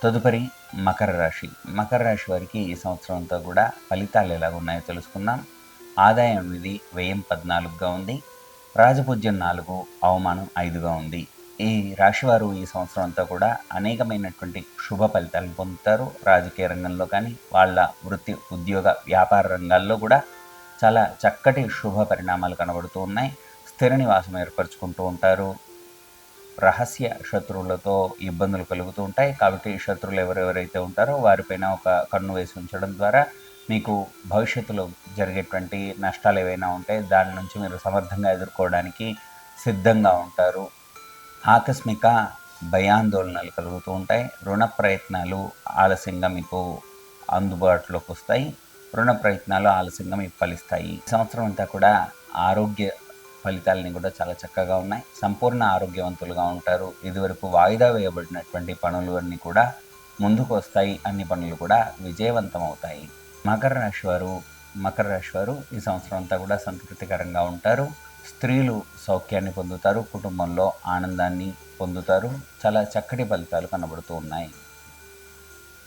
తదుపరి మకర రాశి. మకర రాశి వారికి ఈ సంవత్సరం అంతా కూడా ఫలితాలు ఎలాగ ఉన్నాయో తెలుసుకుందాం. ఆదాయం అనేది వ్యయం 14గా ఉంది. రాజపూజ్యం 4, అవమానం 5గా ఉంది. ఈ రాశివారు ఈ సంవత్సరం అంతా కూడా అనేకమైనటువంటి శుభ ఫలితాలను పొందుతారు. రాజకీయ రంగంలో కానీ, వాళ్ళ వృత్తి, ఉద్యోగ, వ్యాపార రంగాల్లో కూడా చాలా చక్కటి శుభ పరిణామాలు కనబడుతూ ఉన్నాయి. స్థిర నివాసం ఏర్పరచుకుంటూ ఉంటారు. రహస్య శత్రువులతో ఇబ్బందులు కలుగుతూ ఉంటాయి. కాబట్టి శత్రువులు ఎవరెవరైతే ఉంటారో వారిపైన ఒక కన్ను వేసి ఉంచడం ద్వారా మీకు భవిష్యత్తులో జరిగేటువంటి నష్టాలు ఏవైనా ఉంటే దాని నుంచి మీరు సమర్థంగా ఎదుర్కోవడానికి సిద్ధంగా ఉంటారు. ఆకస్మిక భయాందోళనలు కలుగుతూ ఉంటాయి. రుణ ప్రయత్నాలు ఆలస్యంగా మీకు అందుబాటులోకి వస్తాయి. రుణ ప్రయత్నాలు ఆలస్యంగా మీకు ఫలిస్తాయి. ఈ సంవత్సరం అంతా కూడా ఆరోగ్య ఫలితాలని కూడా చాలా చక్కగా ఉన్నాయి. సంపూర్ణ ఆరోగ్యవంతులుగా ఉంటారు. ఇదివరకు వాయిదా వేయబడినటువంటి పనులు అన్నీ కూడా ముందుకు వస్తాయి. అన్ని పనులు కూడా విజయవంతం అవుతాయి. మకర రాశి వారు ఈ సంవత్సరం అంతా కూడా సంతృప్తికరంగా ఉంటారు. స్త్రీలు సౌఖ్యాన్ని పొందుతారు. కుటుంబంలో ఆనందాన్ని పొందుతారు. చాలా చక్కటి ఫలితాలు కనబడుతూ ఉన్నాయి.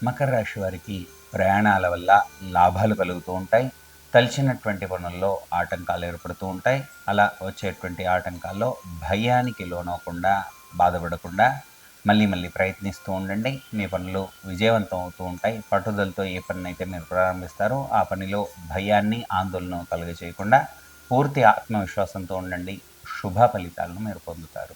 మకర రాశి వారికి ప్రయాణాల వల్ల లాభాలు కలుగుతూ ఉంటాయి. తలిచినటువంటి పనుల్లో ఆటంకాలు ఏర్పడుతూ ఉంటాయి. అలా వచ్చేటువంటి ఆటంకాల్లో భయానికి లోనవకుండా, బాధపడకుండా మళ్ళీ ప్రయత్నిస్తూ ఉండండి. మీ పనులు విజయవంతం అవుతూ ఉంటాయి. పట్టుదలతో ఏ పనినైతే మీరు ప్రారంభిస్తారో ఆ పనిలో భయాన్ని, ఆందోళన కలుగజేయకుండా పూర్తి ఆత్మవిశ్వాసంతో ఉండండి. శుభ ఫలితాలను మీరు పొందుతారు.